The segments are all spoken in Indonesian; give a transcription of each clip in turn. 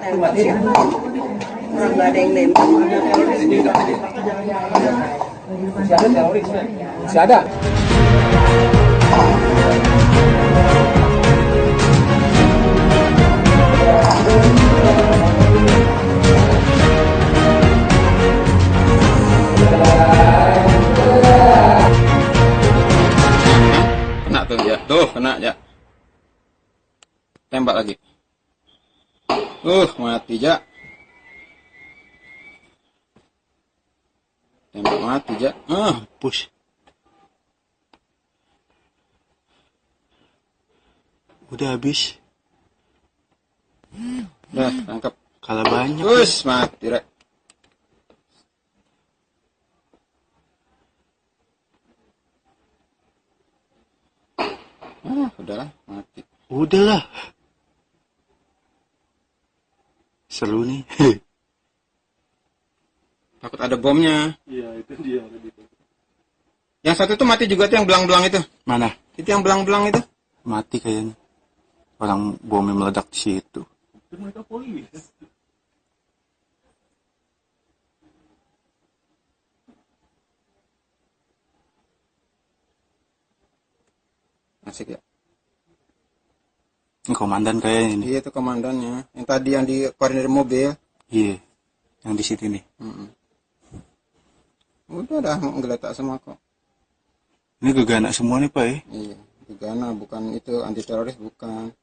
Orang nggak ada yang nembak. Masih ada teroris, masih ada. Kena tuh ya, tuh kena ya. Tembak lagi. Mati ya. Tembak mati ya. Push. Udah habis. Udah, tangkap. Kalah banyak. Mati rek. Udahlah, mati. Udahlah. Seru nih. Takut ada bomnya. Iya, itu dia. Yang satu tuh mati juga tuh yang belang-belang itu. Mana? Itu yang belang-belang itu. Mati kayaknya. Orang bomnya meledak di situ. Itu mereka polis. Asik ya. Ini komandan kayaknya ini. Iya itu komandannya. Yang tadi yang di koordinir mobil. Iya. Yang di sini nih. Udah dah menggeletak semua kok. Ini gegana semua nih Pak ya. Iya. Gegana bukan itu anti teroris bukan.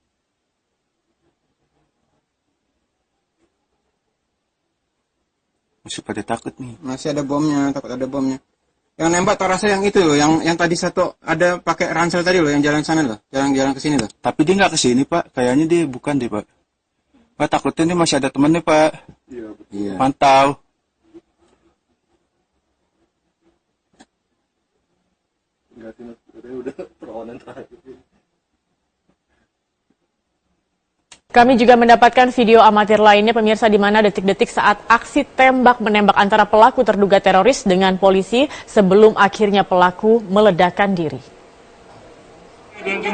Masih pada takut nih. Masih ada bomnya, takut ada bomnya. Yang nembak tak rasa yang itu loh, yang tadi satu ada pakai ransel tadi loh, yang jalan sana loh, jalan ke sini loh. Tapi dia nggak kesini Pak. Kayaknya dia bukan deh Pak. Pak takutnya nih masih ada temennya Pak. Iya, betul. Iya. Mantau. Enggak sih, Mas. Udah perlawanan terakhir. Kami juga mendapatkan video amatir lainnya pemirsa di mana detik-detik saat aksi tembak-menembak antara pelaku terduga teroris dengan polisi sebelum akhirnya pelaku meledakkan diri. Ada yang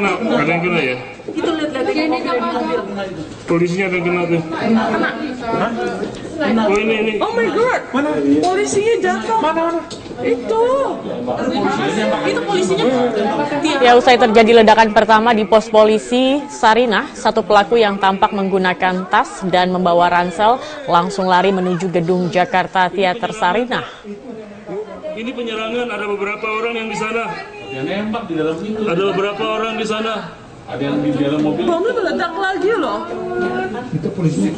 kena ya? Itu lihat-lihat Polisinya ada yang kena tuh. Oh ini. Oh my god. Mana? Polisinya jatuh. Mana? Itu polisinya. Ya, usai terjadi ledakan pertama di pos polisi Sarinah, satu pelaku yang tampak menggunakan tas dan membawa ransel langsung lari menuju gedung Jakarta Theater Sarinah. Ini penyerangan, ada beberapa orang yang di sana. Yang nembak di dalam itu. Ada beberapa orang di sana. Ada yang di dalam mobil. Bomnya meledak lagi loh. Itu polisinya.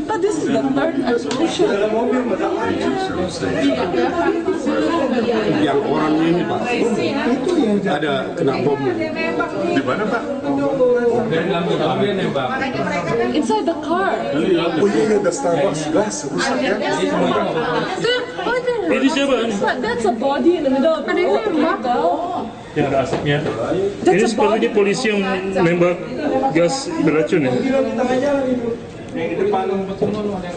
But this is the third explosion. Dalam mobil meledak lagi. Yang orangnya ini Pak. Itu yang ada kena bom. Di mana Pak? Dari dalam mobil nembak. Inside the car. Oh iya, ada Starbucks glass rusak ya. Ini siapa? That's a body in the middle of the road. Yang ada asapnya. Ini sepertinya polisi yang nembak gas beracun ya. Yang di depan semua ada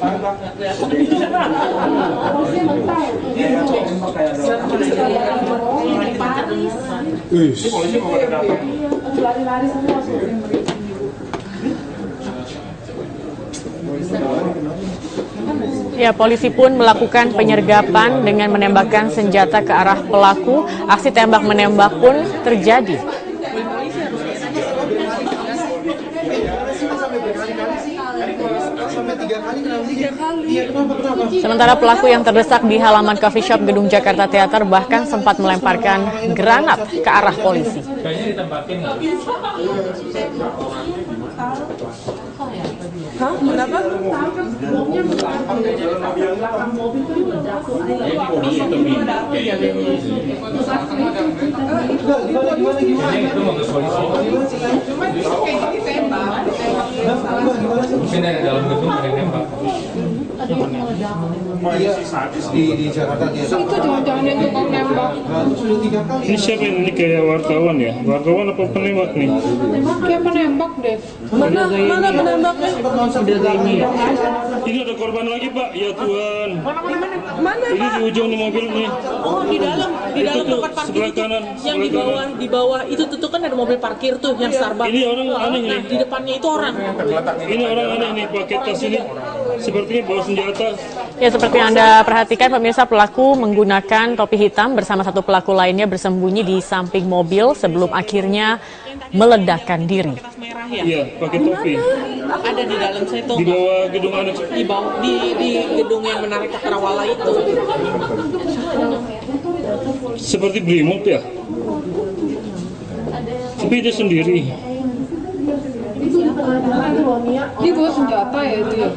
yang polisi mau pada datang. Ya, polisi pun melakukan penyergapan dengan menembakkan senjata ke arah pelaku. Aksi tembak-menembak pun terjadi. Sementara pelaku yang terdesak di halaman coffee shop gedung Jakarta Theater bahkan sempat melemparkan granat ke arah polisi. Hah? Kenapa? Mungkin dari dalam gedung ada yang nembak. Di Jakarta dia. Itu jangan-jangan yang tukang nembak. Sudah 3 kali. Ini siapa ini kayak wartawan ya? Wartawan apa penembak nih? Kayak penembak deh. Mana penembaknya? Ini ada korban lagi Pak, ya Tuhan. Mana Ini di ujung nih mobil nih. Oh, di dalam Itu tuh, tempat parkir sebelah itu, kanan, yang sebelah di bawah itu tuh kan ada mobil parkir tuh yang Starbucks. Ini orang aneh Nah, nih. di depannya itu orang. Ini orang aneh nih pakai tas ini. Sepertinya bawa senjata. Ya, seperti yang Anda perhatikan, pemirsa, pelaku menggunakan topi hitam bersama satu pelaku lainnya bersembunyi di samping mobil sebelum akhirnya meledakkan diri. Kertas merah ya. Iya, pakai topi. Ada di dalam saya tuh. Di bawah gedung aneh. Di bawah di gedung yang menarik ke Kerawala itu. Seperti Brimob ya. Tapi dia sendiri. Dia bawa senjata ya itu ya?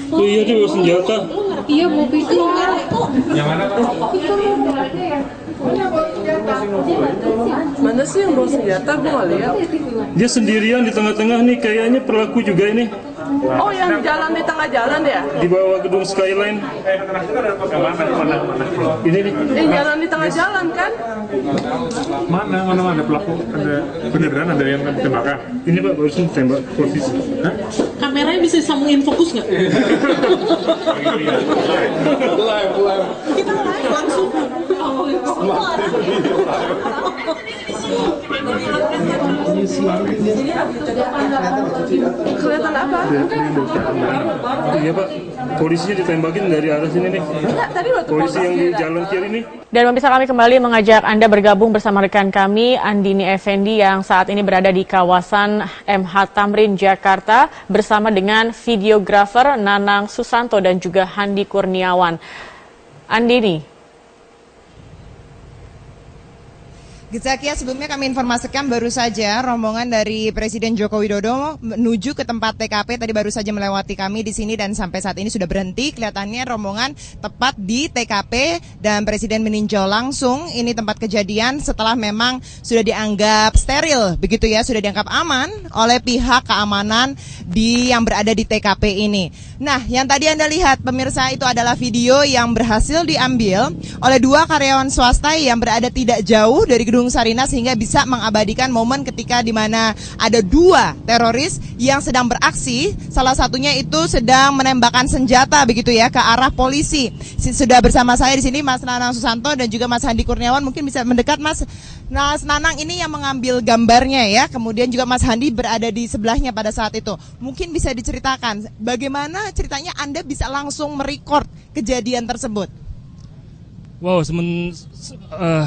Oh iya, dia bawa senjata. Iya, bawa pisau. Mana sih yang bawa senjata? Gue nggak lihat. Dia sendirian di tengah-tengah nih, kayaknya pelaku juga ini. Oh, yang jalan di tengah jalan ya? Di bawah gedung Skyline. Ini nih. Yang jalan di tengah jalan kan? Mana pelaku? Ada beneran ada yang tembakan? Ini Pak, barusan tembak posisi. Kameranya bisa disambungin fokus nggak? Kita live langsung. Kelihatan apa? Iya Pak, polisinya ditembakin dari arah sini nih. Tadi waktu Polisi yang di jalan kiri nih. Dan pemirsa, kami kembali mengajak Anda bergabung bersama rekan kami, Andini Effendi, yang saat ini berada di kawasan MH Tamrin, Jakarta, bersama dengan videografer Nanang Susanto dan juga Handi Kurniawan. Andini. Zakia, sebelumnya kami informasikan baru saja rombongan dari Presiden Joko Widodo menuju ke tempat TKP tadi baru saja melewati kami di sini dan sampai saat ini sudah berhenti. Kelihatannya rombongan tepat di TKP dan Presiden meninjau langsung ini tempat kejadian setelah memang sudah dianggap steril begitu ya, sudah dianggap aman oleh pihak keamanan yang berada di TKP ini. Nah, yang tadi Anda lihat pemirsa itu adalah video yang berhasil diambil oleh 2 karyawan swasta yang berada tidak jauh dari Gedung Sarinah sehingga bisa mengabadikan momen ketika di mana ada 2 teroris yang sedang beraksi, salah satunya itu sedang menembakkan senjata begitu ya ke arah polisi. Sudah bersama saya di sini Mas Nanang Susanto dan juga Mas Handi Kurniawan, mungkin bisa mendekat Mas. Mas Nanang ini yang mengambil gambarnya ya, kemudian juga Mas Handi berada di sebelahnya pada saat itu. Mungkin bisa diceritakan bagaimana ceritanya Anda bisa langsung merekord kejadian tersebut? Wow,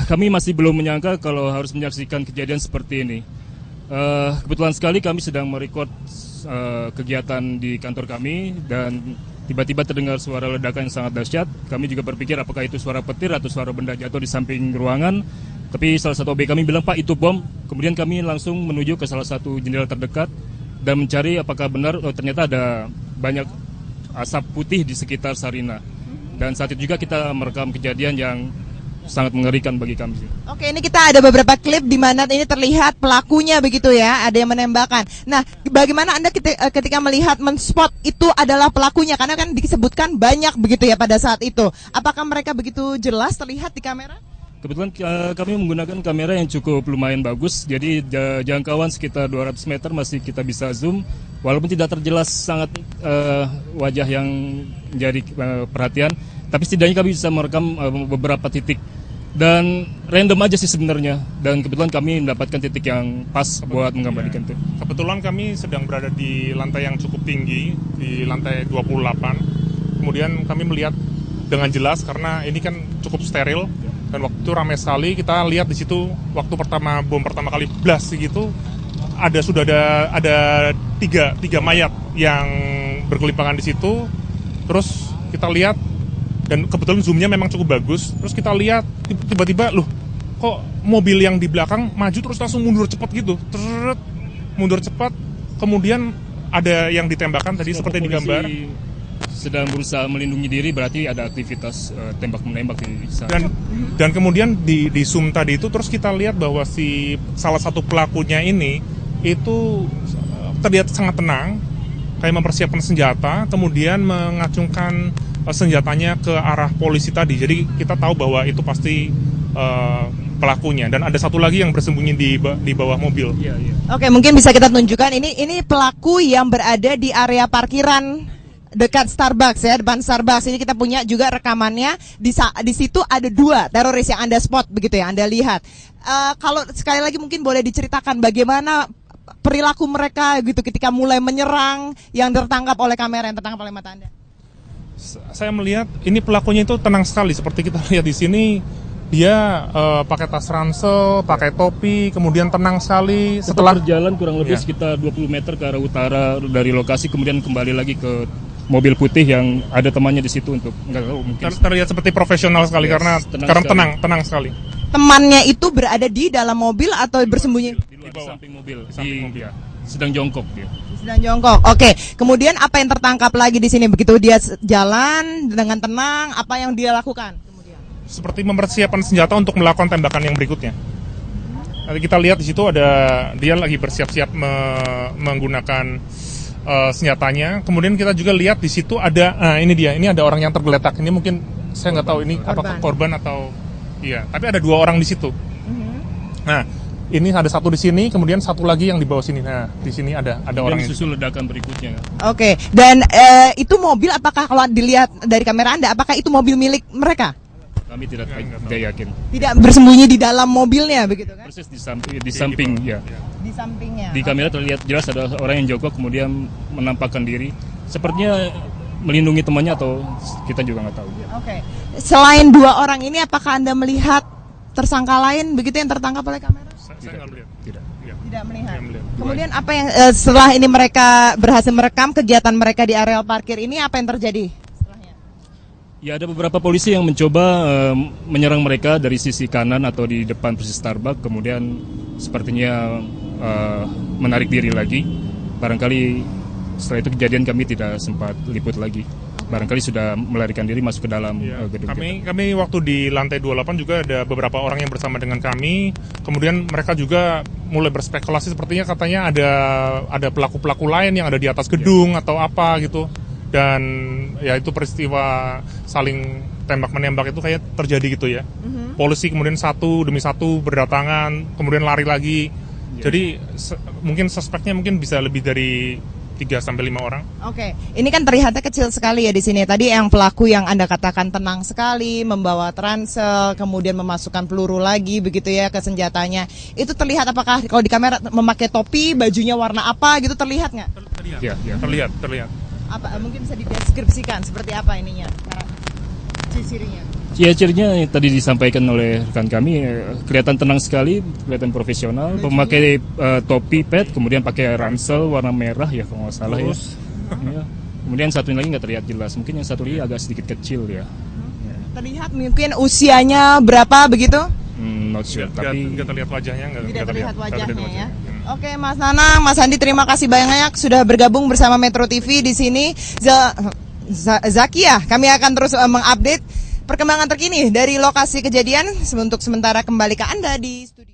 kami masih belum menyangka kalau harus menyaksikan kejadian seperti ini. Kebetulan sekali kami sedang merekod kegiatan di kantor kami dan tiba-tiba terdengar suara ledakan yang sangat dahsyat. Kami juga berpikir apakah itu suara petir atau suara benda jatuh di samping ruangan. Tapi salah satu OB kami bilang, Pak, itu bom. Kemudian kami langsung menuju ke salah satu jendela terdekat dan mencari apakah benar ternyata ada banyak asap putih di sekitar Sarinah. Dan saat itu juga kita merekam kejadian yang sangat mengerikan bagi kami. Oke, ini kita ada beberapa klip di mana ini terlihat pelakunya begitu ya, ada yang menembakkan. Nah, bagaimana Anda ketika melihat menspot itu adalah pelakunya? Karena kan disebutkan banyak begitu ya pada saat itu. Apakah mereka begitu jelas terlihat di kamera? Kebetulan kami menggunakan kamera yang cukup lumayan bagus, jadi jangkauan sekitar 200 meter masih kita bisa zoom, walaupun tidak terjelas sangat wajah yang menjadi perhatian, tapi setidaknya kami bisa merekam beberapa titik. Dan random aja sih sebenarnya, dan kebetulan kami mendapatkan titik yang pas buat mengabadikan itu. Kebetulan kami sedang berada di lantai yang cukup tinggi, di lantai 28. Kemudian kami melihat dengan jelas karena ini kan cukup steril. Dan waktu itu ramai sekali, kita lihat di situ waktu bom pertama kali blast gitu, sudah ada tiga mayat yang bergelimpangan di situ. Terus kita lihat dan kebetulan zoomnya memang cukup bagus. Terus kita lihat tiba-tiba loh, kok mobil yang di belakang maju terus langsung mundur cepat gitu, mundur cepat. Kemudian ada yang ditembakkan tadi seperti di gambar. Sedang berusaha melindungi diri, berarti ada aktivitas tembak-menembak di sana. Dan kemudian di zoom tadi itu terus kita lihat bahwa salah satu pelakunya ini itu terlihat sangat tenang kayak mempersiapkan senjata, kemudian mengacungkan senjatanya ke arah polisi tadi. Jadi kita tahu bahwa itu pasti pelakunya. Dan ada satu lagi yang bersembunyi di bawah mobil. Oke, mungkin bisa kita tunjukkan ini pelaku yang berada di area parkiran dekat Starbucks ya, depan Starbucks. Ini kita punya juga rekamannya. Di situ ada 2 teroris yang Anda spot begitu ya, Anda lihat. Kalau sekali lagi mungkin boleh diceritakan bagaimana perilaku mereka gitu ketika mulai menyerang yang tertangkap oleh kamera, yang tertangkap oleh mata Anda. Saya melihat ini pelakunya itu tenang sekali, seperti kita lihat di sini. Dia pakai tas ransel, pakai topi, kemudian tenang sekali. Setelah berjalan kurang lebih sekitar 20 meter ke arah utara dari lokasi, kemudian kembali lagi ke mobil putih yang ada temannya di situ untuk enggak tahu mungkin terlihat seperti profesional sekali karena tenang sekali. Temannya itu berada di dalam mobil atau bersembunyi di samping mobil, sedang jongkok dia. Sedang jongkok. Oke. Kemudian apa yang tertangkap lagi di sini begitu dia jalan dengan tenang, apa yang dia lakukan? Seperti mempersiapkan senjata untuk melakukan tembakan yang berikutnya. Nanti kita lihat di situ ada dia lagi bersiap-siap menggunakan senjatanya. Kemudian kita juga lihat di situ ada ini ada orang yang tergeletak. Ini mungkin saya nggak tahu ini apakah korban atau tapi ada 2 orang di situ. Nah, ini ada satu di sini, kemudian satu lagi yang di bawah sini. Nah, di sini ada orang yang susul ledakan berikutnya. Oke. Dan itu mobil apakah kalau dilihat dari kamera Anda apakah itu mobil milik mereka? Kami tidak yakin. Tidak bersembunyi di dalam mobilnya begitu kan? Persis di samping ya. Di sampingnya. Di kamera terlihat jelas ada orang yang jongkok kemudian menampakkan diri. Sepertinya melindungi temannya atau kita juga nggak tahu. Oke. Selain 2 orang ini apakah Anda melihat tersangka lain begitu yang tertangkap oleh kamera? Saya nggak melihat. Tidak melihat. Kemudian apa yang setelah ini mereka berhasil merekam kegiatan mereka di areal parkir ini, apa yang terjadi? Ya, ada beberapa polisi yang mencoba menyerang mereka dari sisi kanan atau di depan persis Starbucks, kemudian sepertinya menarik diri lagi. Barangkali setelah itu kejadian kami tidak sempat liput lagi. Barangkali sudah melarikan diri masuk ke dalam gedung. Kami waktu di lantai 28 juga ada beberapa orang yang bersama dengan kami. Kemudian mereka juga mulai berspekulasi, sepertinya katanya ada pelaku-pelaku lain yang ada di atas gedung atau apa gitu. Dan ya itu peristiwa saling tembak-menembak itu kayak terjadi gitu ya. Polisi kemudian satu demi satu berdatangan, kemudian lari lagi. Jadi mungkin suspeknya mungkin bisa lebih dari 3-5 orang. Oke, ini kan terlihatnya kecil sekali ya di sini. Tadi yang pelaku yang Anda katakan tenang sekali, membawa ransel, kemudian memasukkan peluru lagi begitu ya ke senjatanya. Itu terlihat apakah kalau di kamera memakai topi, bajunya warna apa gitu terlihat nggak? Terlihat. Apa mungkin bisa dideskripsikan seperti apa ininya? Ciri-cirinya. Ciri-cirinya tadi disampaikan oleh rekan kami, kelihatan tenang sekali, kelihatan profesional, memakai topi pet, kemudian pakai ransel warna merah ya kalau nggak salah ya. Kemudian satu lagi nggak terlihat jelas, mungkin yang satu lagi agak sedikit kecil ya. Terlihat mungkin usianya berapa begitu? Not sure, tapi nggak terlihat wajahnya. Tidak terlihat wajahnya ya. Oke, Mas Nanang, Mas Andi, terima kasih banyak sudah bergabung bersama Metro TV di sini. Zakia, kami akan terus mengupdate perkembangan terkini dari lokasi kejadian. Untuk sementara kembali ke Anda di studio.